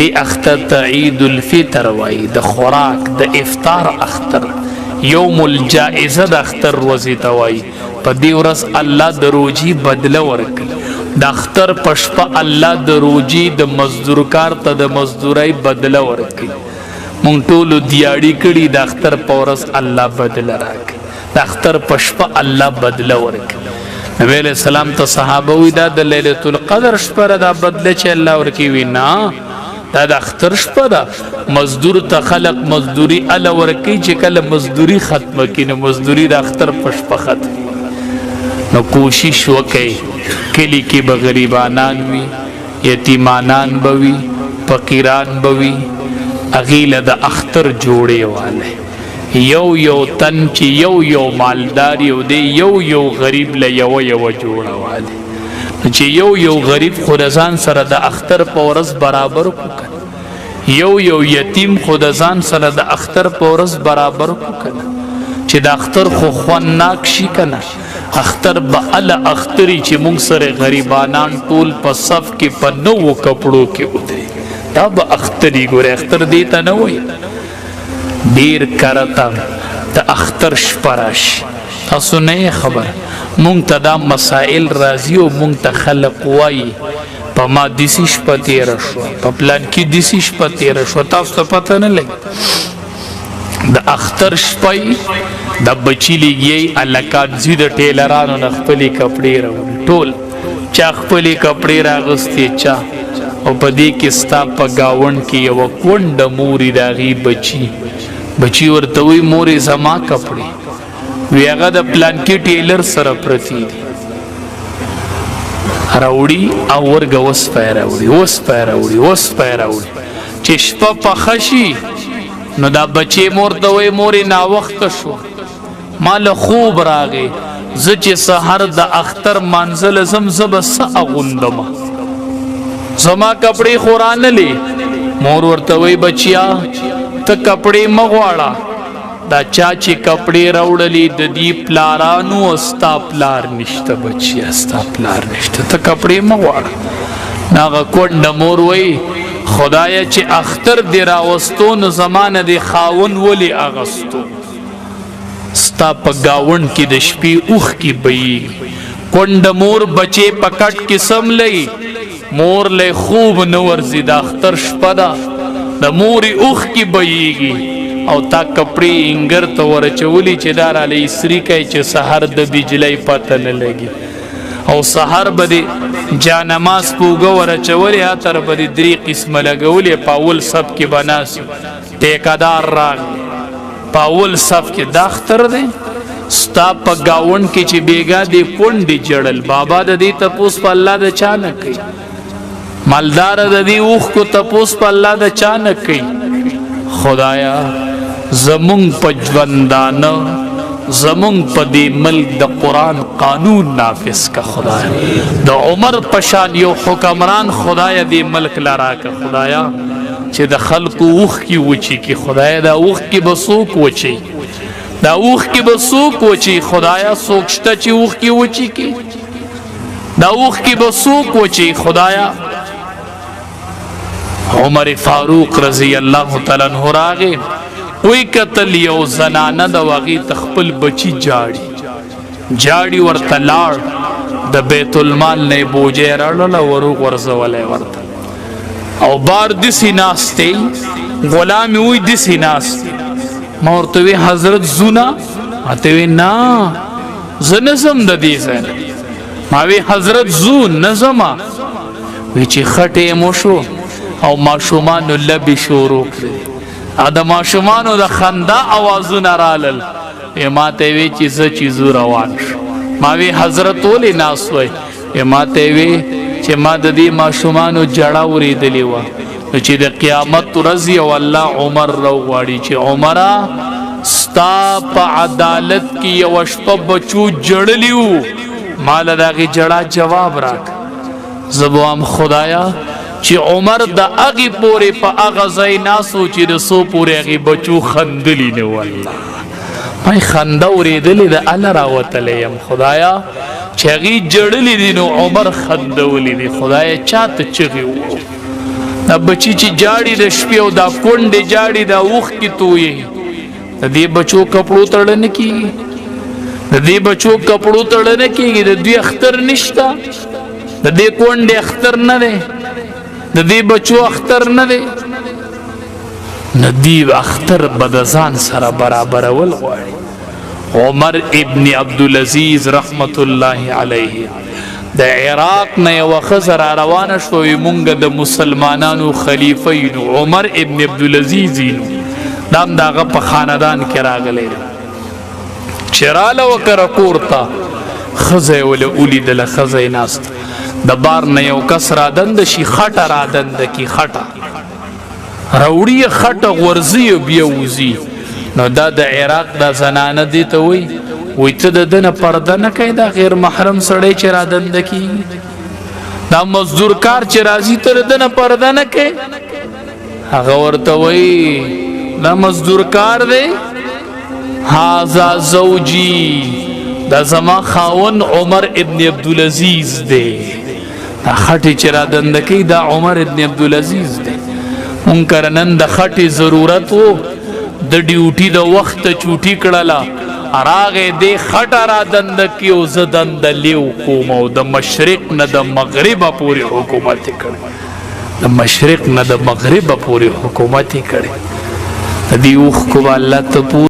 دی اختر ته عید الفطر وای، د خوراک د افطار اختر، یوم الجائزه د اختر ورځې ته وای. په دې ورځ الله د روزي بدله ورکړي. د اختر په شپه الله د روزي د مزدور کار ته د مزدورۍ بدله ورکړي. مونږ ټولو دیاړي کړي، د اختر په ورځ الله بدله راکړي. د اختر په شپه الله بدله ورکړي. نبی علیہ السلام ته صحابه وی دا د لیلۃ القدر شپه دا بدله چې الله ورکوي. وی نه، دا د اختر شپه ده. مزدور ته خلق مزدوری الله ورکوي، چې کله مزدوری ختمه کړي نو مزدوری د اختر په شپه ختمي. نو کوشش وکړئ کلی کې به غریبانان وي، یتیمانان به وي، فقیران به وي، هغې له د اختر جوړې والی. یو تن چې یو مالدار یو دی، یو غریب له یو جوړه والی. چې یو غریب خو د ځان سره د اختر په ورځ برابر کړه، یو یتیم خو د ځان سره د اختر په ورځ برابر کړه. چې د اختر خو خوندناک شي کنه. اختر به ال اختری چې مونږ سره غریبانان ټول په صف کې په نوو کپړو کې ودرې، دا به اختری. ګوره اختر دی ته نه وایي ډیر کرتا د اختر شپه راشي. تاسو نه خبر، مونږ ته دا مسائل راځي او مونږ ته خلق وایي په ما دسی شپه تېره شوه، په پلان کې دسی شپه تېره شوه. تاسو ته پته نه لګي د اختر شپه د بچي لګي هلکان ځي د ټیلرانو نه خپلې کپړې راوړي. ټول چا خپلې کپړې راغستې چا، او په دې کې ستا په ګاونډ کې یوه کونډه مورې د هغې بچي ورته وایي مورې زما کپړې، وی هغه د پلانکي ټیلر سره پرتې دي. راوړي او ورګه وسپی راوړي. چې شپه پخه شي نو دا بچی مور ته وایي مورې ناوخته شو، ما له خوب راغی، زه چې سحر د اختر مانځله ځم زه به څه اغوندمه، زما کپړې خو رانلې. مور ورته وایي بچیا ته کپړې مه غواړه، دا چا چې کپړې راوړلې د دې پلارانو او ستا پلار نشته. بچیا ستا پلار نشته، ته کپړې مه غواړه. هغه کونډه مور وایي خدایه چې اختر دې راوستو نو زما نه دې خاون ولې اغستو. ستا په ګاونډ کې د شپې اوښ کې بهیږي. کونډه مور بچې په کټ کې سملوي، مور له خوب نه ورځي. د اختر شپه ده، د مورې اوښ کې بهیږي او تا کپړې انګر ته ورچولي چې دا راله اسري کوي چې سحر د بجلی پته نه لګي. او سحر به دې جانماز پوګه ورچولې، اتر به دې 3 قسمه لګولې. په اول صف کې به ناست ټیکهدار راغلی، په اول صف کې دا اختر دی. ستا په ګاونډ کې چې بیګا دې کونډې جړل، بابا د دې تپوس په الله د چا نه کوي، مالدار د دې اوښ کو تپوس په الله د چا نه کوي. خدایا زمونږ په ژوندانه، زمونږ په دې ملک د قرآن قانون نافذ کا. خدایا د عمر پشان یو حکمران خدایا دې ملک لرا کا. خدایا چې د خلقو اوښ کې وچی کی. خدایا دا اوښ کې به څوک وچی، دا اوښ کې به څوک وچی. خدایا څوک شته چې اوښ کې وچی کی، دا اوښ کې به څوک وچی. خدایا عمر فاروق رضی الله تعالی عنہ راغی، وی قتل یو زنانه د واغی تخپل بچی جاړي ورته لاړ، د بیت المال نه بوجه راړل ورو ورزولې ورته. او بار دسی ناسته غلام وی دسی ناسته. ما ورته وی حضرت زونا، اته وی نا زنزم د دې ځای. ما وی حضرت زو نظما، وی چې خټه مو شو او ماشومان لبی شروع کړی، ا د ماشومانو د خندا اوازونه رالل. ما ته وی چې څه چیزو روان شو. ما وی حضرت ولې ناس وای؟ ما ته وی چې ما د دې ماشومانو جړه ورېدلې وه، چې د قیامت ورځ او الله عمر راوغواړي چې عمره ستا په عدالت کې یوه شپه بچو جړلي وو، ما له د هغې جړه جواب راکړه. زه به وایم خدایه چې عمر د هغې پورې په هغه ځای ناست و چې د څو پورې هغې بچو خندلي نه و. الله ما خنده اورېدلې د هله راوتلی یم. خدایه چې هغې جړلي دي نو عمر خندولی دي. خدایه چاته چغې وو، دا بچی چې جاړي د شپې او دا کونډې جاړي دا اوښ کې تویې د دې بچو کپړو تړل نه کېږي د دې بچو کپړو تړل نه کېږي د دوی اختر نشته د دې کونډې اختر نه دی د دې بچو اختر نه دی ندی اختر بدزان سره برابرول غواړي عمر ابن عبدالعزیز رحمت الله علیه د عراق نه یو خزر روانه شوې مونږ د مسلمانانو خلیفہ عمر ابن عبدالعزیز دام داغه په خاندان کې راغلی چراله وکړه کورته خزه ول اولی د خزه ناست د بار نه یو کس را دند شي خټه را دند کی خټه راوړي خټه ورزي بیا وزي نو دا د عراق د زنانه دي ته وي ته د دنه پرده نه کوي دا غیر محرم سړی چې را دند کی دا مزدور کار چې راځي تر دنه پرده نه کوي هغه ورته وي دا مزدور کار دی هاذا زوجی دا زما خاون عمر ابن عبدالعزیز دی دا خټی چې را دند کی دا عمر ابن عبدالعزیز دی مونږ نن د خټې ضرورت وو د ډیوټي د وخت چوټي کړله راغې دې خټه را دند کې او زه دنده لیو کوم او د مشرق نه د مغربه پورې حکومت یې کړی د مشرق نه د مغربه پورې حکومت یې کړی د دې اوښکو به الله ته